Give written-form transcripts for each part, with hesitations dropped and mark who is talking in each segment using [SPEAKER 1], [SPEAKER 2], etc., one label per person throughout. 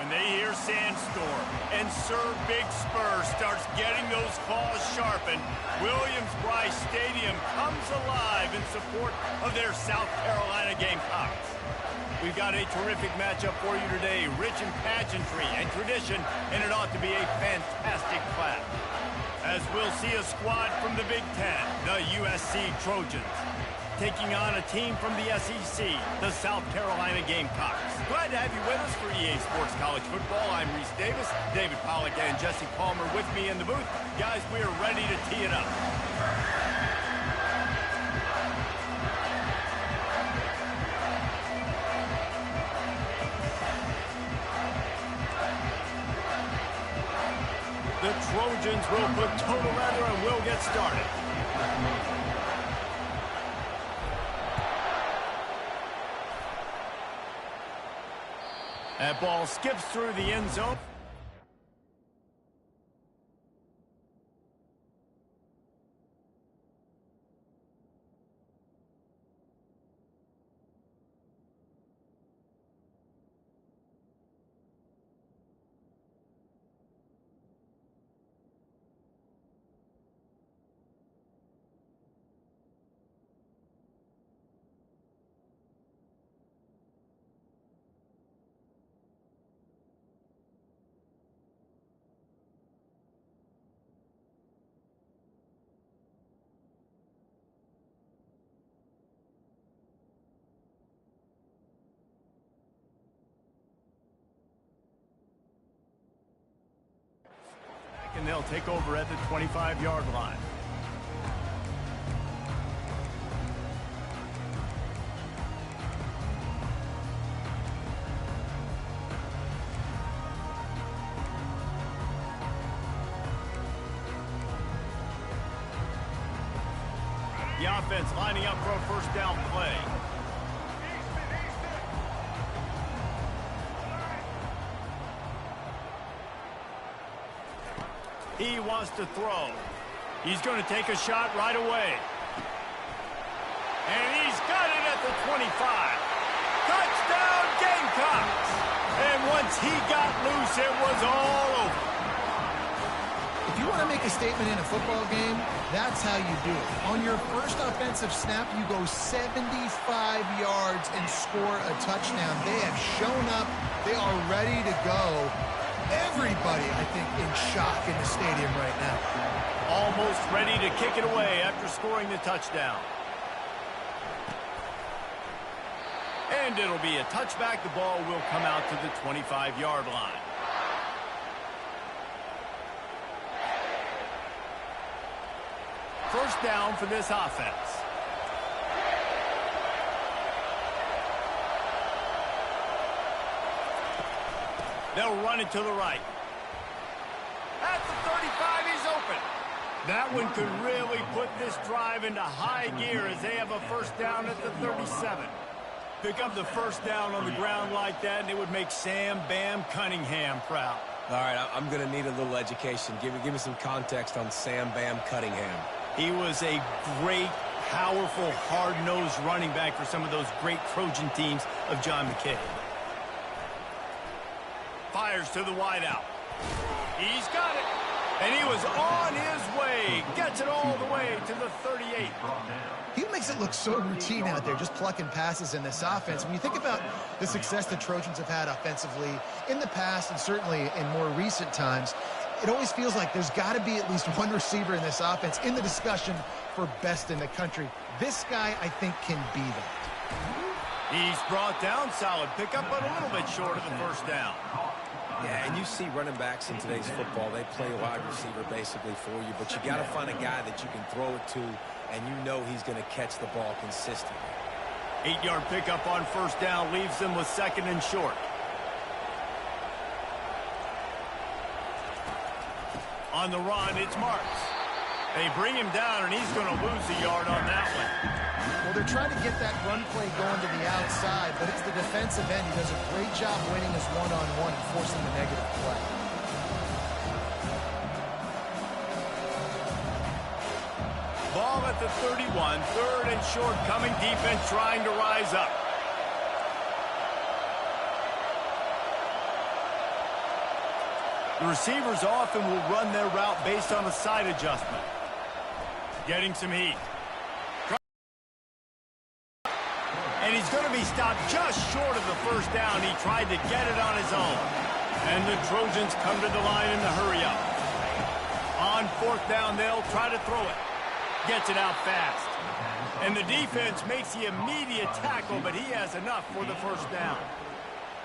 [SPEAKER 1] And they hear Sandstorm, and Sir Big Spur starts getting those claws sharpened. Williams-Brice Stadium comes alive in support of their South Carolina Gamecocks. We've got a terrific matchup for you today, rich in pageantry and tradition, and it ought to be a fantastic clash. As we'll see a squad from the Big Ten, the USC Trojans, taking on a team from the SEC, the South Carolina Gamecocks. Glad to have you with us for EA Sports College Football. I'm Reese Davis, David Pollack and Jesse Palmer with me in the booth. Guys, we are ready to tee it up. The Trojans will put total leather and we'll get started. That ball skips through the end zone. And they'll take over at the 25-yard line. The offense lining up for a first down play. He wants to throw. He's going to take a shot right away. And he's got it at the 25. Touchdown, Gamecocks! And once he got loose, it was all over.
[SPEAKER 2] If you want to make a statement in a football game, that's how you do it. On your first offensive snap, you go 75 yards and score a touchdown. They have shown up. They are ready to go. Everybody, I think, in shock in the stadium right now.
[SPEAKER 1] Almost ready to kick it away after scoring the touchdown. And it'll be a touchback. The ball will come out to the 25-yard line. First down for this offense. They'll run it to the right. At the 35, he's open. That one could really put this drive into high gear as they have a first down at the 37. Pick up the first down on the ground like that, and it would make Sam Bam Cunningham proud.
[SPEAKER 3] All right, I'm going to need a little education. Give me some context on Sam Bam Cunningham.
[SPEAKER 1] He was a great, powerful, hard-nosed running back for some of those great Trojan teams of John McKay. Fires to the wideout. He's got it. And he was on his way. Gets it all the way to the 38.
[SPEAKER 2] He makes it look so routine out there, just plucking passes in this offense. When you think about the success the Trojans have had offensively in the past and certainly in more recent times, it always feels like there's got to be at least one receiver in this offense in the discussion for best in the country. This guy, I think, can be that.
[SPEAKER 1] He's brought down. Solid pickup, but a little bit short of the first down.
[SPEAKER 3] Yeah, and you see running backs in today's football, they play a wide receiver basically for you, but you got to find a guy that you can throw it to, and you know he's going to catch the ball consistently.
[SPEAKER 1] 8-yard pickup on first down leaves them with second and short. On the run, it's Marks. They bring him down, and he's going to lose a yard on that one.
[SPEAKER 2] Well, they're trying to get that run play going to the outside, but it's the defensive end who does a great job winning his one-on-one and forcing the negative play.
[SPEAKER 1] Ball at the 31, third and short, coming defense trying to rise up. The receivers often will run their route based on a side adjustment. Getting some heat. And he's going to be stopped just short of the first down. He tried to get it on his own. And the Trojans come to the line in the hurry-up. On fourth down, they'll try to throw it. Gets it out fast. And the defense makes the immediate tackle, but he has enough for the first down.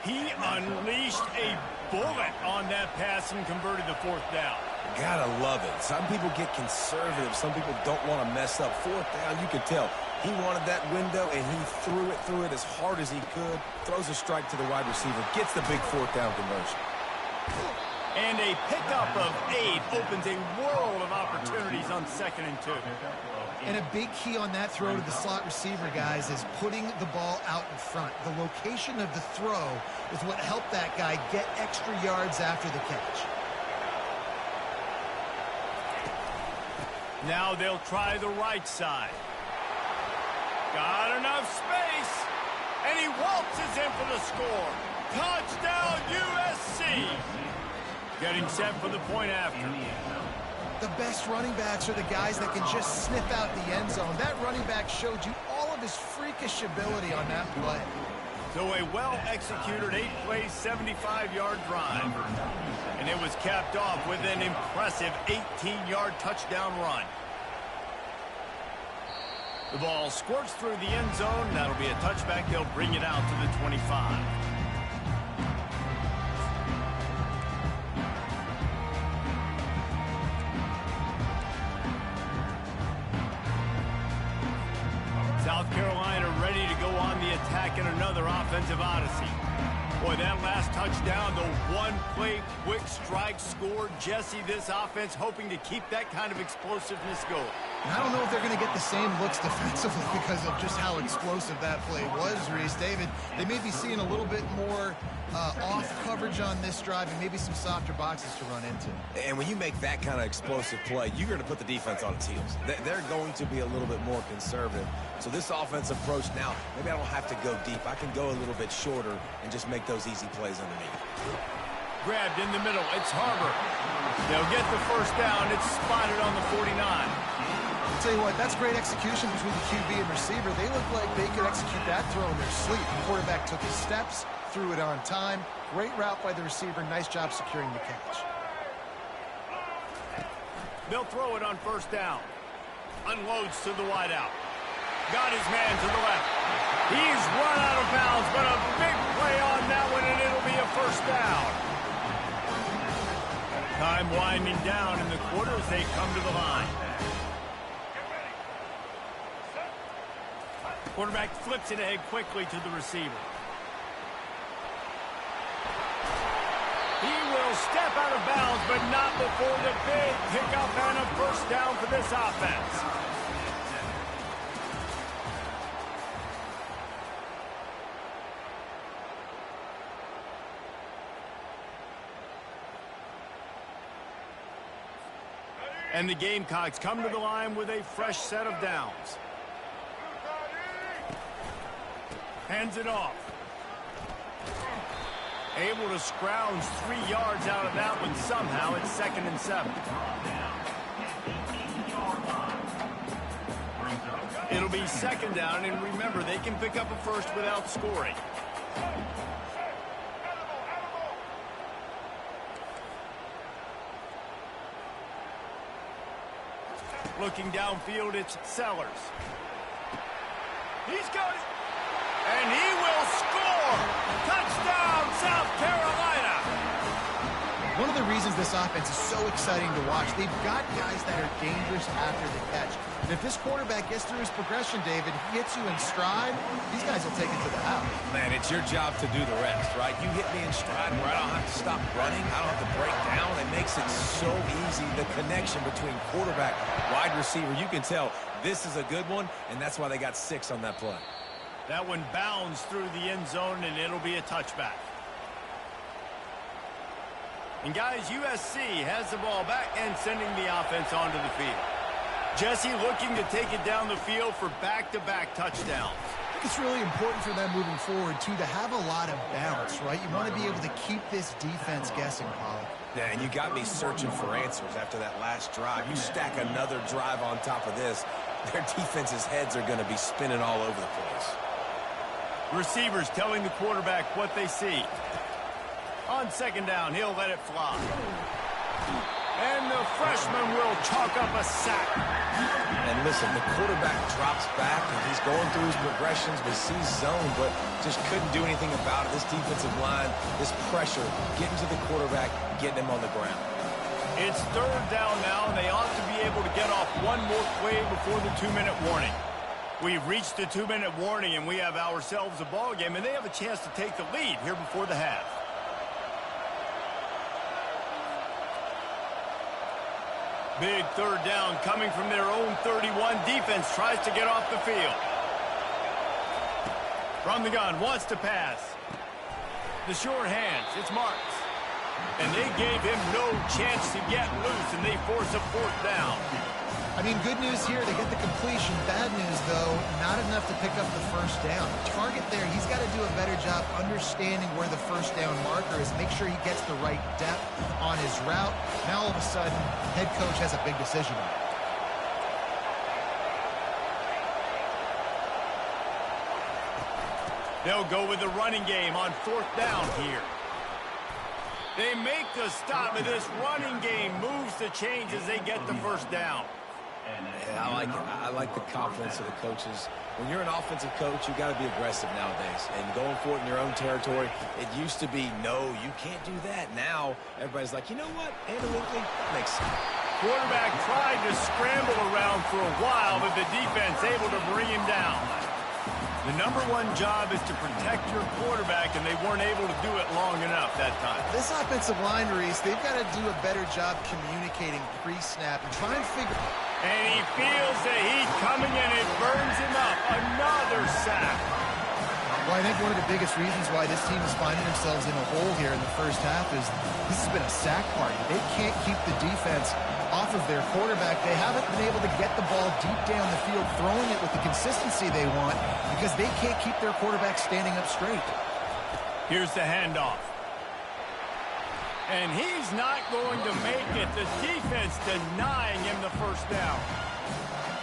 [SPEAKER 1] He unleashed a bullet on that pass and converted the fourth down.
[SPEAKER 3] Gotta love it. Some people get conservative. Some people don't want to mess up. Fourth down, you can tell. He wanted that window, and he threw it as hard as he could. Throws a strike to the wide receiver. Gets the big fourth down conversion.
[SPEAKER 1] And a pickup of 8 opens a world of opportunities on 2nd and 2.
[SPEAKER 2] And a big key on that throw to the slot receiver, guys, is putting the ball out in front. The location of the throw is what helped that guy get extra yards after the catch.
[SPEAKER 1] Now they'll try the right side. Got enough space. And he waltzes in for the score. Touchdown, USC. Getting set for the point after.
[SPEAKER 2] The best running backs are the guys that can just sniff out the end zone. That running back showed you all of his freakish ability on that play.
[SPEAKER 1] So a well-executed 8-play, 75-yard drive. And it was capped off with an impressive 18-yard touchdown run. The ball squirts through the end zone. That'll be a touchback. They'll bring it out to the 25. South Carolina ready to go on the attack in another offensive odyssey. Boy, that last touchdown, the one-play quick strike scored. Jesse, this offense hoping to keep that kind of explosiveness going.
[SPEAKER 2] And I don't know if they're going to get the same looks defensively because of just how explosive that play was, Reese. David, they may be seeing a little bit more off coverage on this drive and maybe some softer boxes to run into.
[SPEAKER 3] And when you make that kind of explosive play, you're going to put the defense on its heels. They're going to be a little bit more conservative. So this offense approach now, maybe I don't have to go deep. I can go a little bit shorter and just make those easy plays underneath.
[SPEAKER 1] Grabbed in the middle. It's Harbor. They'll get the first down. It's spotted on the 49.
[SPEAKER 2] I'll tell you what, that's great execution between the QB and receiver. They look like they could execute that throw in their sleep. The quarterback took his steps, threw it on time. Great route by the receiver. Nice job securing the catch.
[SPEAKER 1] They'll throw it on first down. Unloads to the wideout. Got his man to the left. He's run out of bounds, but a big play on that one, and it'll be a first down. Time winding down in the quarter as they come to the line. Quarterback flips it ahead quickly to the receiver. He will step out of bounds, but not before the big pickup and a first down for this offense. And the Gamecocks come to the line with a fresh set of downs. Hands it off. Able to scrounge 3 yards out of that one somehow. It's 2nd and 7. It'll be 2nd down, and remember, they can pick up a first without scoring. Looking downfield, it's Sellers. He's got it. And he will score! Touchdown, South Carolina!
[SPEAKER 2] One of the reasons this offense is so exciting to watch, they've got guys that are dangerous after the catch. And if this quarterback gets through his progression, David, he hits you in stride, these guys will take it to the house.
[SPEAKER 3] Man, it's your job to do the rest, right? You hit me in stride where I don't have to stop running. I don't have to break down. It makes it so easy, the connection between quarterback, wide receiver. You can tell this is a good one, and that's why they got 6 on that play.
[SPEAKER 1] That one bounds through the end zone, and it'll be a touchback. And guys, USC has the ball back and sending the offense onto the field. Jesse looking to take it down the field for back-to-back touchdowns.
[SPEAKER 2] think it's really important for them moving forward, too, to have a lot of balance, right? You want to be able to keep this defense guessing, Pollock.
[SPEAKER 3] Yeah, and you got me searching for answers after that last drive. You stack another drive on top of this, their defense's heads are going to be spinning all over the place.
[SPEAKER 1] Receivers telling the quarterback what they see. On second down, he'll let it fly. And the freshman will chalk up a sack.
[SPEAKER 3] And listen, the quarterback drops back, and he's going through his progressions, but sees zone, but just couldn't do anything about it. This defensive line, this pressure, getting to the quarterback, getting him on the ground.
[SPEAKER 1] It's third down now, and they ought to be able to get off one more play before the 2-minute warning. We've reached the 2-minute warning, and we have ourselves a ball game, and they have a chance to take the lead here before the half. Big third down coming from their own 31. Defense tries to get off the field. From the gun, wants to pass. The short hands, it's Marks. And they gave him no chance to get loose, and they force a fourth down.
[SPEAKER 2] I mean, good news here, they get the completion. Bad news, though, not enough to pick up the first down. Target there, he's got to do a better job understanding where the first down marker is, make sure he gets the right depth on his route. Now, all of a sudden, head coach has a big decision.
[SPEAKER 1] They'll go with the running game on fourth down here. They make the stop, and this running game moves the chains as they get the first down.
[SPEAKER 3] Yeah, I like it. I like the confidence of the coaches. When you're an offensive coach, you got to be aggressive nowadays. And going for it in your own territory, it used to be, no, you can't do that. Now, everybody's like, you know what? Analytically, that makes sense.
[SPEAKER 1] Quarterback tried to scramble around for a while, but the defense able to bring him down. The number one job is to protect your quarterback, and they weren't able to do it long enough that time.
[SPEAKER 2] This offensive line, Reese, they've got to do a better job communicating pre-snap and try and figure...
[SPEAKER 1] And he feels the heat coming, and it burns him up. Another sack.
[SPEAKER 2] Well, I think one of the biggest reasons why this team is finding themselves in a hole here in the first half is this has been a sack party. They can't keep the defense off of their quarterback. They haven't been able to get the ball deep down the field, throwing it with the consistency they want because they can't keep their quarterback standing up straight.
[SPEAKER 1] Here's the handoff. And he's not going to make it. The defense denying him the first down.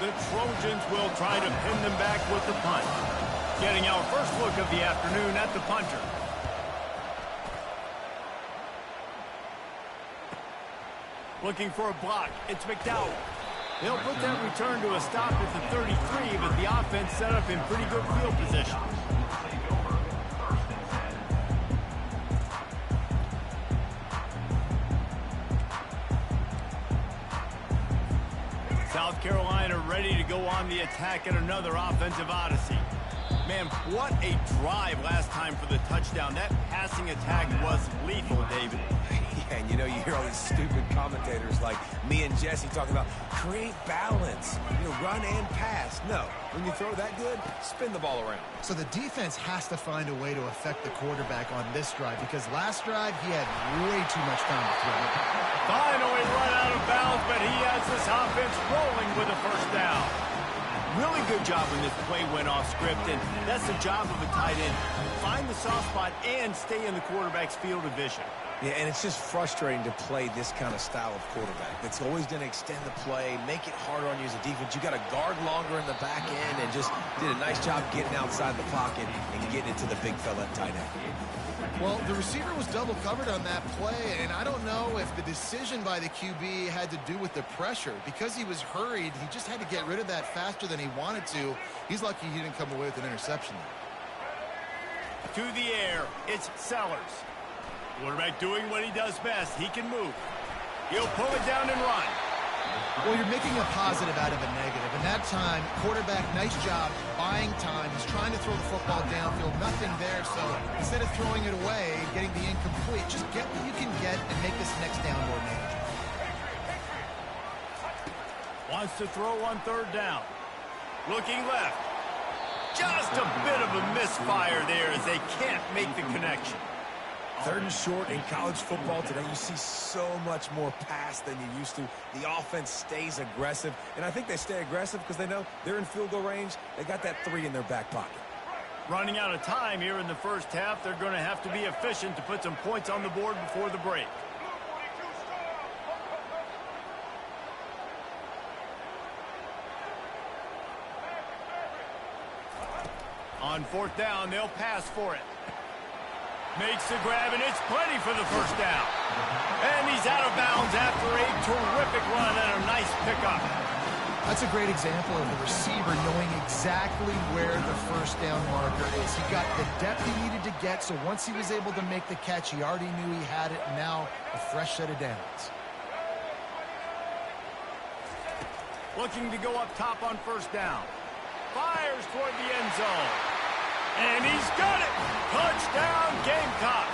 [SPEAKER 1] The Trojans will try to pin them back with the punt. Getting our first look of the afternoon at the punter. Looking for a block. It's McDowell. They'll put that return to a stop at the 33, but the offense set up in pretty good field position. South Carolina ready to go on the attack at another offensive odyssey. Man, what a drive last time for the touchdown. That passing attack was lethal, David.
[SPEAKER 3] Yeah, and you know, you hear all these stupid commentators like me and Jesse talking about create balance, you know, run and pass. No, when you throw that good, spin the ball around.
[SPEAKER 2] So the defense has to find a way to affect the quarterback on this drive because last drive he had way too much time to throw.
[SPEAKER 1] Finally run out of bounds, but he has this offense rolling with a first down. Really good job when this play went off script, and that's the job of a tight end. Find the soft spot and stay in the quarterback's field of vision.
[SPEAKER 3] Yeah, and it's just frustrating to play this kind of style of quarterback. It's always going to extend the play, make it harder on you as a defense. You got to guard longer in the back end and just did a nice job getting outside the pocket and getting it to the big fella at tight end.
[SPEAKER 2] Well, the receiver was double covered on that play, and I don't know if the decision by the QB had to do with the pressure. Because he was hurried, he just had to get rid of that faster than he wanted to. He's lucky he didn't come away with an interception.
[SPEAKER 1] To the air, it's Sellers. Quarterback doing what he does best. He can move. He'll pull it down and run.
[SPEAKER 2] Well, you're making a positive out of a negative. And that time, quarterback, nice job, buying time. He's trying to throw the football downfield. Nothing there. So instead of throwing it away, getting the incomplete, just get what you can get and make this next down more manageable.
[SPEAKER 1] Wants to throw on third down. Looking left. Just a bit of a misfire there as they can't make the connection.
[SPEAKER 3] Third and short in college football today, you see so much more pass than you used to. The offense stays aggressive, and I think they stay aggressive because they know they're in field goal range. They got that 3 in their back pocket.
[SPEAKER 1] Running out of time here in the first half. They're going to have to be efficient to put some points on the board before the break. On fourth down, they'll pass for it. Makes the grab, and it's plenty for the first down. And he's out of bounds after a terrific run and a nice pickup.
[SPEAKER 2] That's a great example of the receiver knowing exactly where the first down marker is. He got the depth he needed to get, so once he was able to make the catch, he already knew he had it, and now a fresh set of downs.
[SPEAKER 1] Looking to go up top on first down. Fires toward the end zone. And he's got it! Touchdown, Gamecock!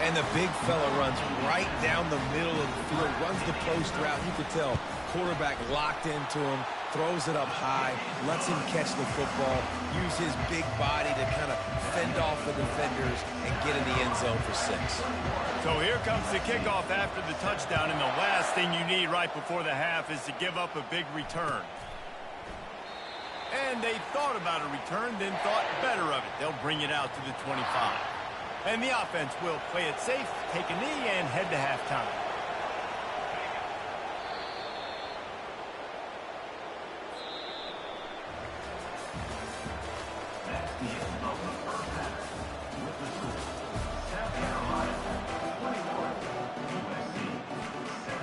[SPEAKER 3] And the big fella runs right down the middle of the field, runs the post route. You could tell quarterback locked into him, throws it up high, lets him catch the football, use his big body to kind of fend off the defenders and get in the end zone for 6.
[SPEAKER 1] So here comes the kickoff after the touchdown, and the last thing you need right before the half is to give up a big return. And they thought about a return, then thought better of it. They'll bring it out to the 25. And the offense will play it safe, take a knee, and head to halftime.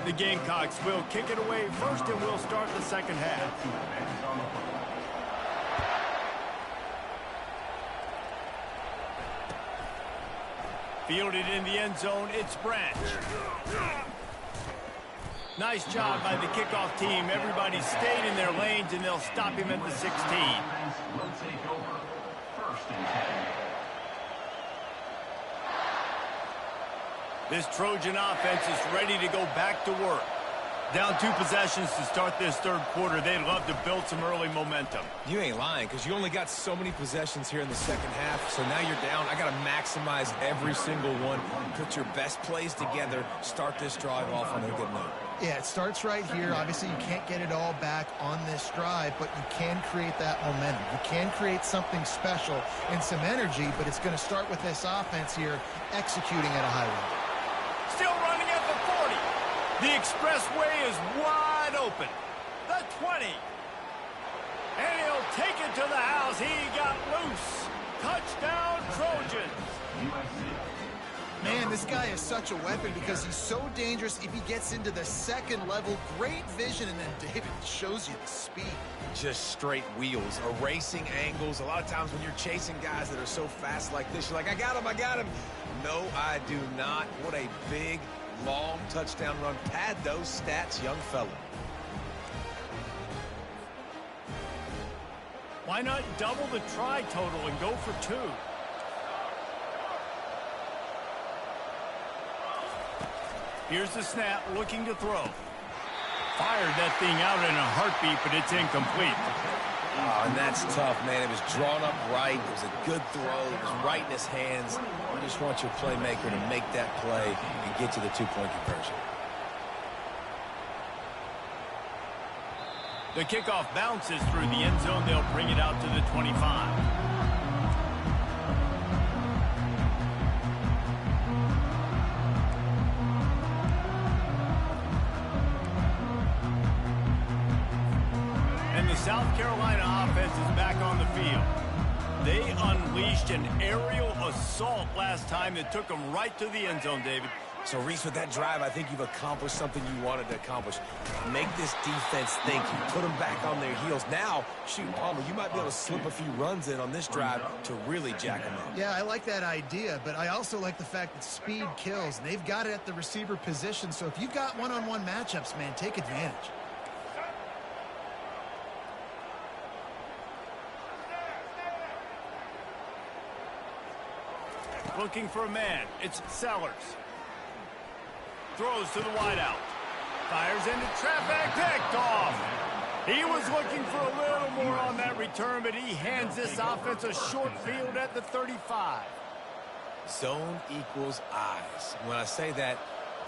[SPEAKER 1] The Gamecocks will kick it away first, and we'll start the second half. Fielded in the end zone, it's Branch. Nice job by the kickoff team. Everybody stayed in their lanes, and they'll stop him at the 16.
[SPEAKER 4] Will take over first and 10.
[SPEAKER 1] This Trojan offense is ready to go back to work. Down 2 possessions to start this third quarter. They'd love to build some early momentum.
[SPEAKER 3] You ain't lying, because you only got so many possessions here in the second half, so now you're down. I got to maximize every single one, put your best plays together, start this drive off on a good note.
[SPEAKER 2] Yeah, it starts right here. Obviously, you can't get it all back on this drive, but you can create that momentum. You can create something special and some energy, but it's going to start with this offense here executing at a high level.
[SPEAKER 1] Still running at the 40. The expressway is wide open. The 20. And he'll take it to the house. He got loose. Touchdown, Trojans.
[SPEAKER 2] Man, this guy is such a weapon because he's so dangerous if he gets into the second level. Great vision, and then David shows you the speed.
[SPEAKER 3] Just straight wheels, erasing angles. A lot of times when you're chasing guys that are so fast like this, you're like, I got him, I got him. No, I do not. What a big, long touchdown run. Pad those stats, young fella.
[SPEAKER 1] Why not double the try total and go for 2? Here's the snap, looking to throw. Fired that thing out in a heartbeat, but it's incomplete.
[SPEAKER 3] Oh, and that's tough, man. It was drawn up right. It was a good throw. It was right in his hands. You just want your playmaker to make that play and get to the 2-point conversion.
[SPEAKER 1] The kickoff bounces through the end zone. They'll bring it out to the 25. South Carolina offense is back on the field. They unleashed an aerial assault last time that took them right to the end zone, David.
[SPEAKER 3] So, Reese, with that drive, I think you've accomplished something you wanted to accomplish. Make this defense think. You put them back on their heels. Now, shoot, Palmer, you might be able to slip a few runs in on this drive to really jack them up.
[SPEAKER 2] Yeah, I like that idea, but I also like the fact that speed kills. They've got it at the receiver position, so if you've got one-on-one matchups, man, take advantage.
[SPEAKER 1] Looking for a man. It's Sellers. Throws to the wideout. Fires into traffic. Picked off. He was looking for a little more on that return, but he hands this offense a short field at the 35.
[SPEAKER 3] Zone equals eyes. When I say that,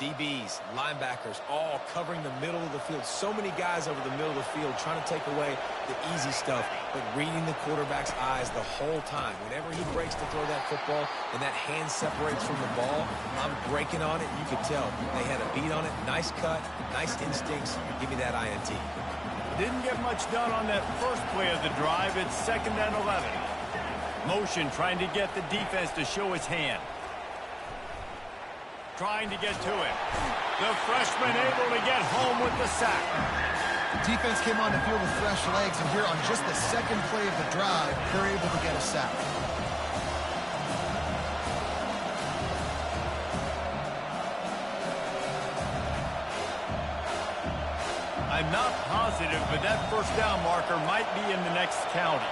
[SPEAKER 3] DBs, linebackers, all covering the middle of the field. So many guys over the middle of the field trying to take away the easy stuff, but reading the quarterback's eyes the whole time. Whenever he breaks to throw that football and that hand separates from the ball, I'm breaking on it. You could tell they had a beat on it. Nice cut, nice instincts. Give me that INT.
[SPEAKER 1] Didn't get much done on that first play of the drive. It's 2nd and 11. Motion trying to get the defense to show his hand. Trying to get to it. The freshman able to get home with the sack.
[SPEAKER 2] The defense came on the field with fresh legs, and here on just the 2nd play of the drive, they're able to get a sack.
[SPEAKER 1] I'm not positive, but that first down marker might be in the next county.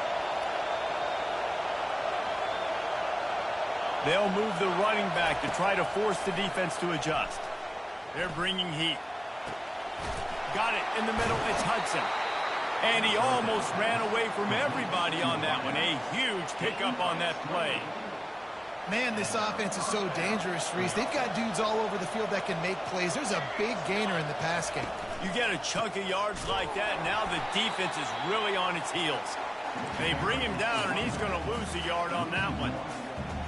[SPEAKER 1] They'll move the running back to try to force the defense to adjust. They're bringing heat. Got it in the middle. It's Hudson. And he almost ran away from everybody on that one. A huge pickup on that play.
[SPEAKER 2] Man, this offense is so dangerous, Reese. They've got dudes all over the field that can make plays. There's a big gainer in the pass game.
[SPEAKER 1] You get a chunk of yards like that, now the defense is really on its heels. They bring him down, and he's going to lose a yard on that one.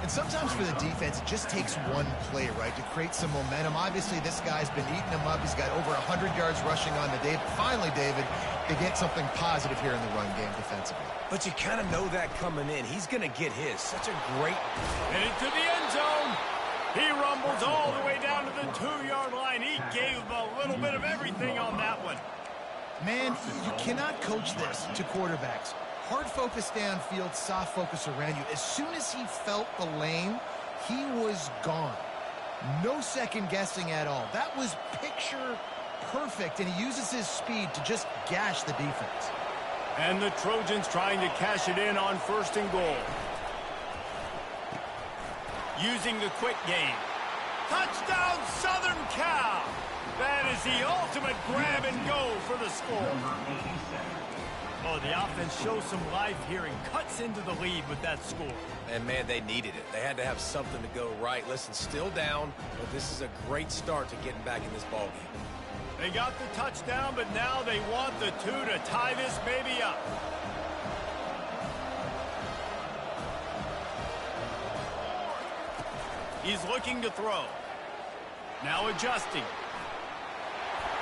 [SPEAKER 2] And sometimes for the defense, it just takes one play, right, to create some momentum. Obviously, this guy's been eating him up. He's got over 100 yards rushing on the day. Finally, David, they get something positive here in the run game defensively.
[SPEAKER 3] But you kind of know that coming in. He's going to get his. Such a great...
[SPEAKER 1] And into the end zone. He rumbles all the way down to the 2-yard line. He gave a little bit of everything on that one.
[SPEAKER 2] Man, you cannot coach this to quarterbacks. Hard focus downfield, soft focus around you. As soon as he felt the lane, he was gone. No second guessing at all. That was picture perfect, and he uses his speed to just gash the defense.
[SPEAKER 1] And the Trojans trying to cash it in on 1st and goal. Using the quick game. Touchdown, Southern Cal! That is the ultimate grab and go for the score. Oh, the offense shows some life here and cuts into the lead with that score.
[SPEAKER 3] And, man, they needed it. They had to have something to go right. Listen, still down, but this is a great start to getting back in this ballgame.
[SPEAKER 1] They got the touchdown, but now they want the 2 to tie this baby up. He's looking to throw. Now adjusting.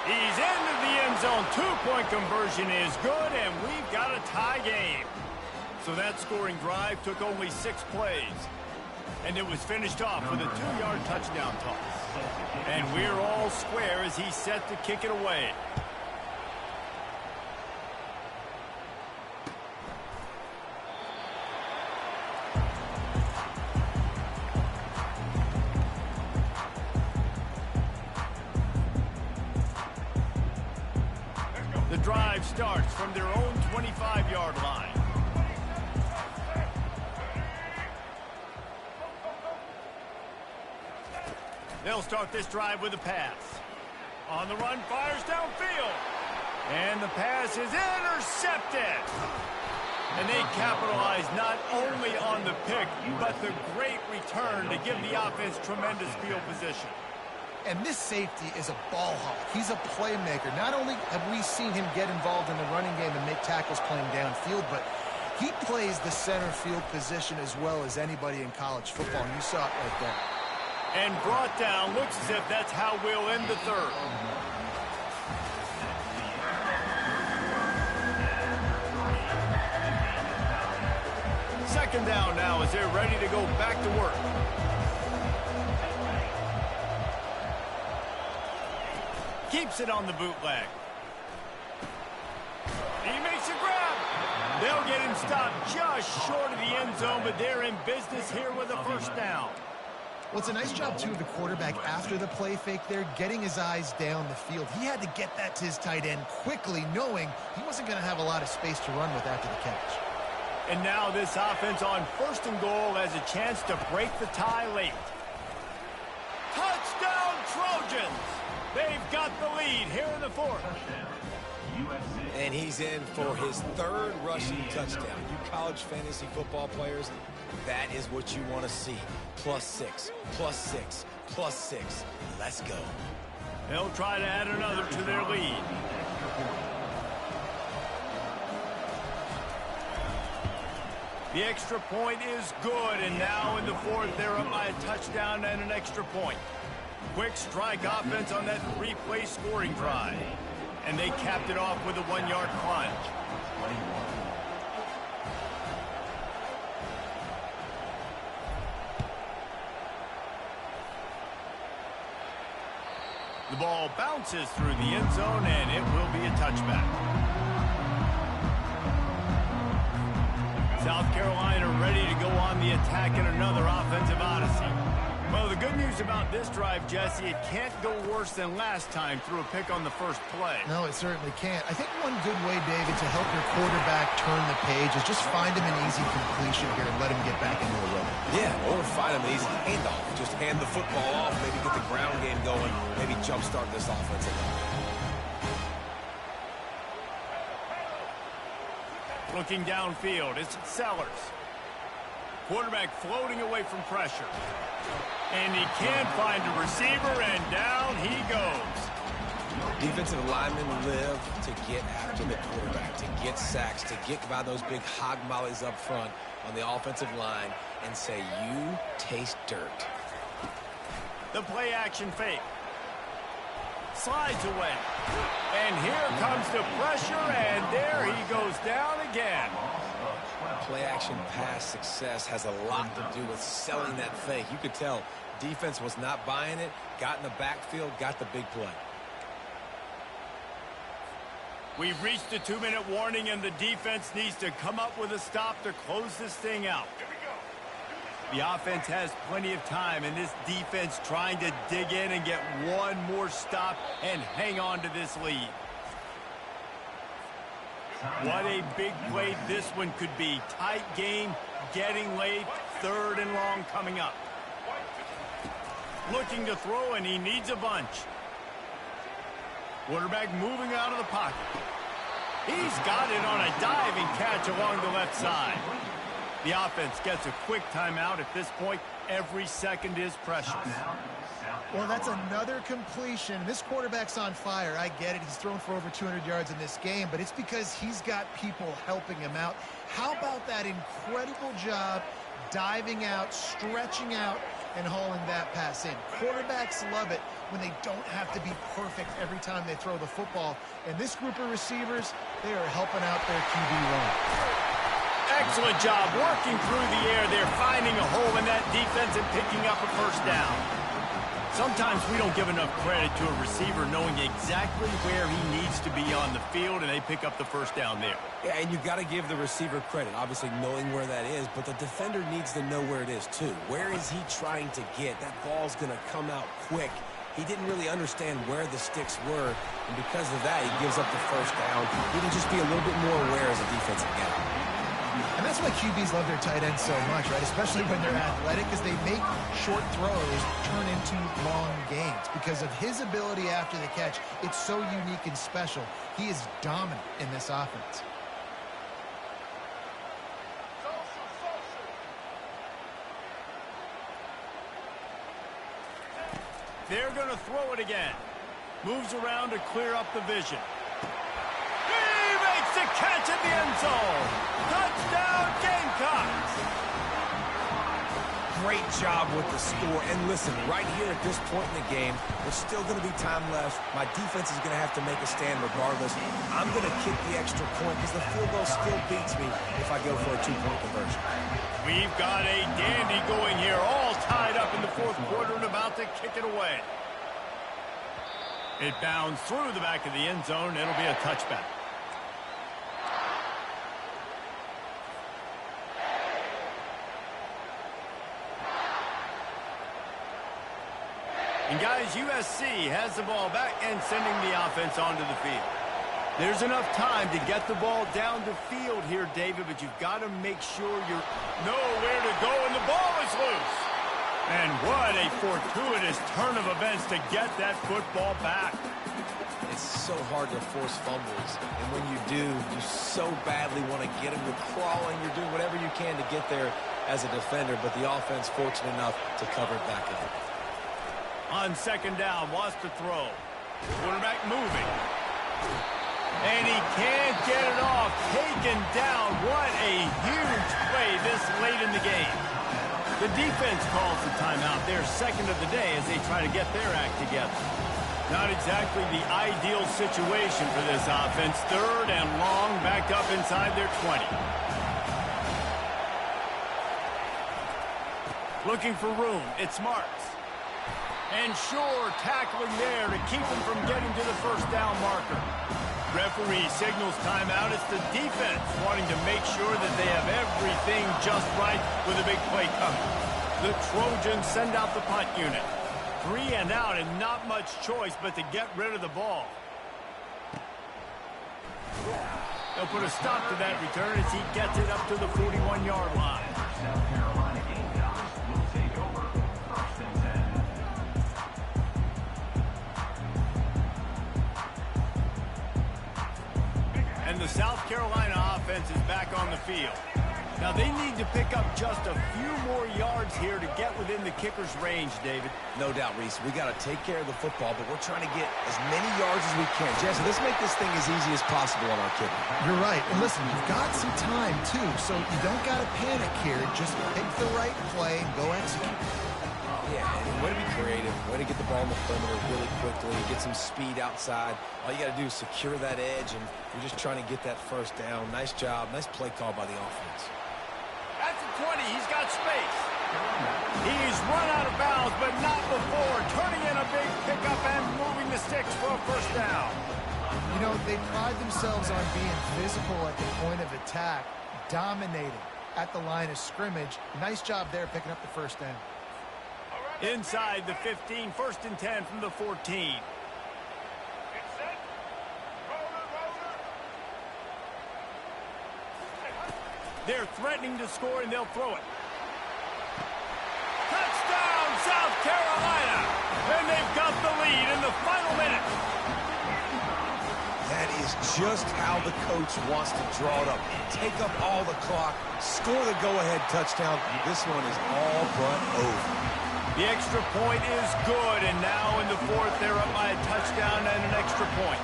[SPEAKER 1] He's into the end zone. 2-point conversion is good, and we've got a tie game. So that scoring drive took only 6 plays. And it was finished off with a 2-yard touchdown toss. And we're all square as he's set to kick it away. The drive starts from their own 25-yard line. They'll start this drive with a pass. On the run, fires downfield. And the pass is intercepted. And they capitalize not only on the pick, but the great return to give the offense tremendous field position.
[SPEAKER 2] And this safety is a ball hawk. He's a playmaker. Not only have we seen him get involved in the running game and make tackles playing downfield, but he plays the center field position as well as anybody in college football. And you saw it right there.
[SPEAKER 1] And brought down. Looks as if that's how we'll end the third. Second down now as they're ready to go back to work. Keeps it on the bootleg. He makes a grab. They'll get him stopped just short of the end zone, but they're in business here with a first down.
[SPEAKER 2] Well, it's a nice job, too, of the quarterback after the play fake there, getting his eyes down the field. He had to get that to his tight end quickly, knowing he wasn't going to have a lot of space to run with after the catch.
[SPEAKER 1] And now this offense on 1st and goal has a chance to break the tie late. Touchdown, Trojans! They've got the lead here in the 4th.
[SPEAKER 3] And he's in for his 3rd rushing touchdown. You college fantasy football players, that is what you want to see. +6, +6, +6. Let's go.
[SPEAKER 1] They'll try to add another to their lead. The extra point is good, and now in the fourth, they're up by a touchdown and an extra point. Quick strike offense on that three-play scoring drive. And they capped it off with a 1-yard plunge. The ball bounces through the end zone, and it will be a touchback. South Carolina ready to go on the attack in another offensive odyssey. Well, the good news about this drive, Jesse, it can't go worse than last time through a pick on the first play.
[SPEAKER 2] No, it certainly can't. I think one good way, David, to help your quarterback turn the page is just find him an easy completion here and let him get back into the rhythm.
[SPEAKER 3] Yeah, or find him an easy handoff. Just hand the football off, maybe get the ground game going, maybe jumpstart this offense a little.
[SPEAKER 1] Looking downfield, it's Sellers. Quarterback floating away from pressure. And he can't find a receiver, and down he goes.
[SPEAKER 3] Defensive linemen live to get after the quarterback, to get sacks, to get by those big hog mollies up front on the offensive line and say, you taste dirt.
[SPEAKER 1] The play action fake. Slides away. And here comes the pressure, and there he goes down again.
[SPEAKER 3] Play-action pass success has a lot to do with selling that fake. You could tell defense was not buying it, got in the backfield, got the big play.
[SPEAKER 1] We've reached the 2-minute warning, and the defense needs to come up with a stop to close this thing out. The offense has plenty of time, and this defense trying to dig in and get one more stop and hang on to this lead. What a big play this one could be. Tight game, getting late, 3rd and long coming up. Looking to throw, and he needs a bunch. Quarterback moving out of the pocket. He's got it on a diving catch along the left side. The offense gets a quick timeout. At this point, every second is precious.
[SPEAKER 2] Well, that's another completion. This quarterback's on fire. I get it. He's thrown for over 200 yards in this game, but it's because he's got people helping him out. How about that incredible job diving out, stretching out, and hauling that pass in? Quarterbacks love it when they don't have to be perfect every time they throw the football. And this group of receivers, they are helping out their QB run.
[SPEAKER 1] Excellent job working through the air. They're finding a hole in that defense and picking up a first down. Sometimes we don't give enough credit to a receiver knowing exactly where he needs to be on the field, and they pick up the first down there.
[SPEAKER 3] Yeah, and you've got to give the receiver credit, obviously knowing where that is, but the defender needs to know where it is too. Where is he trying to get? That ball's going to come out quick. He didn't really understand where the sticks were, and because of that, he gives up the first down. He can just be a little bit more aware as a defensive guy.
[SPEAKER 2] And that's why QBs love their tight ends so much, right? Especially when they're athletic, because they make short throws turn into long gains. Because of his ability after the catch, it's so unique and special. He is dominant in this offense.
[SPEAKER 1] They're going to throw it again. Moves around to clear up the vision. He makes the catch at the end zone. Touchdown, Gamecocks.
[SPEAKER 3] Great job with the score. And listen, right here at this point in the game, there's still going to be time left. My defense is going to have to make a stand regardless. I'm going to kick the extra point because the field goal still beats me if I go for a 2-point conversion.
[SPEAKER 1] We've got a dandy going here, all tied up in the fourth quarter and about to kick it away. It bounds through the back of the end zone. It'll be a touchback. And guys, USC has the ball back and sending the offense onto the field. There's enough time to get the ball down the field here, David, but you've got to make sure you know where to go, and the ball is loose. And what a fortuitous turn of events to get that football back.
[SPEAKER 3] It's so hard to force fumbles, and when you do, you so badly want to get them to crawl, and you're doing whatever you can to get there as a defender, but the offense fortunate enough to cover it back in.
[SPEAKER 1] On second down, wants to throw. Quarterback moving. And he can't get it off. Taken down. What a huge play this late in the game. The defense calls the timeout. They're second of the day as they try to get their act together. Not exactly the ideal situation for this offense. Third and long, backed up inside their 20. Looking for room. It's Marks. And sure, tackling there to keep him from getting to the first down marker. Referee signals timeout. It's the defense wanting to make sure that they have everything just right with a big play coming. The Trojans send out the punt unit. 3 and out and not much choice but to get rid of the ball. They'll put a stop to that return as he gets it up to the 41-yard line.
[SPEAKER 4] South Carolina Gamecocks will take over 1st and 10.
[SPEAKER 1] And the South Carolina offense is back on the field. Now they need to pick up just a few more yards here to get within the kicker's range, David.
[SPEAKER 3] No doubt, Reese. We got to take care of the football, but we're trying to get as many yards as we can. Jesse, let's make this thing as easy as possible on our kicker.
[SPEAKER 2] You're right. And listen, you've got some time, too, so you don't got to panic here. Just pick the right play and go execute.
[SPEAKER 3] Yeah, and way to be creative, way to get the ball in the perimeter really quickly, get some speed outside. All you got to do is secure that edge, and you're just trying to get that first down. Nice job. Nice play call by the offense.
[SPEAKER 1] At the 20, he's got space. He's run out of bounds, but not before. Turning in a big pickup and moving the sticks for a first down.
[SPEAKER 2] You know, they pride themselves on being physical at the point of attack, dominating at the line of scrimmage. Nice job there picking up the first down.
[SPEAKER 1] Inside the 15, 1st and 10 from the 14. They're threatening to score, and they'll throw it. Touchdown, South Carolina! And they've got the lead in the final minute.
[SPEAKER 3] That is just how the coach wants to draw it up. Take up all the clock, score the go-ahead touchdown. This one is all but over.
[SPEAKER 1] The extra point is good, and now in the 4th, they're up by a touchdown and an extra point.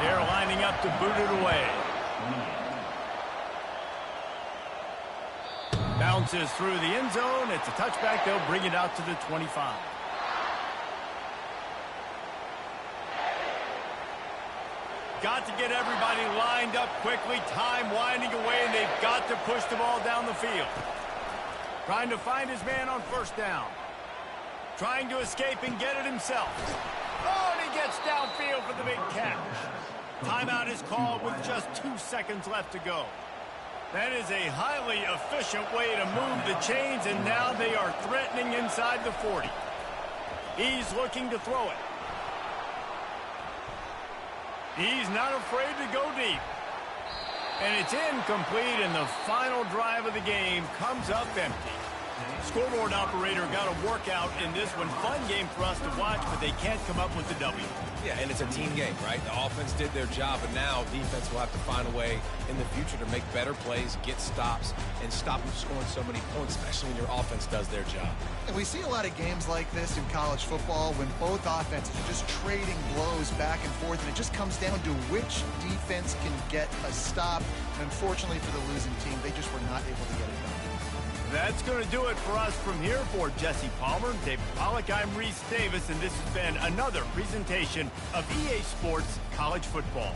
[SPEAKER 1] They're lining up to boot it away. Bounces through the end zone. It's a touchback. They'll bring it out to the 25. Got to get everybody lined up quickly. Time winding away, and they've got to push the ball down the field. Trying to find his man on first down. Trying to escape and get it himself. Oh, and he gets downfield for the big catch. Timeout is called with just 2 seconds left to go. That is a highly efficient way to move the chains, and now they are threatening inside the 40. He's looking to throw it. He's not afraid to go deep. And it's incomplete, and the final drive of the game comes up empty. Scoreboard operator got a workout in this one. Fun game for us to watch, but they can't come up with the W.
[SPEAKER 3] Yeah, and it's a team game, right? The offense did their job, and now defense will have to find a way in the future to make better plays, get stops, and stop them scoring so many points, especially when your offense does their job.
[SPEAKER 2] And we see a lot of games like this in college football when both offenses are just trading blows back and forth, and it just comes down to which defense can get a stop. And unfortunately for the losing team, they just were not able to get it done.
[SPEAKER 1] That's going to do it for us from here. For Jesse Palmer, David Pollack, I'm Reese Davis, and this has been another presentation of EA Sports College Football.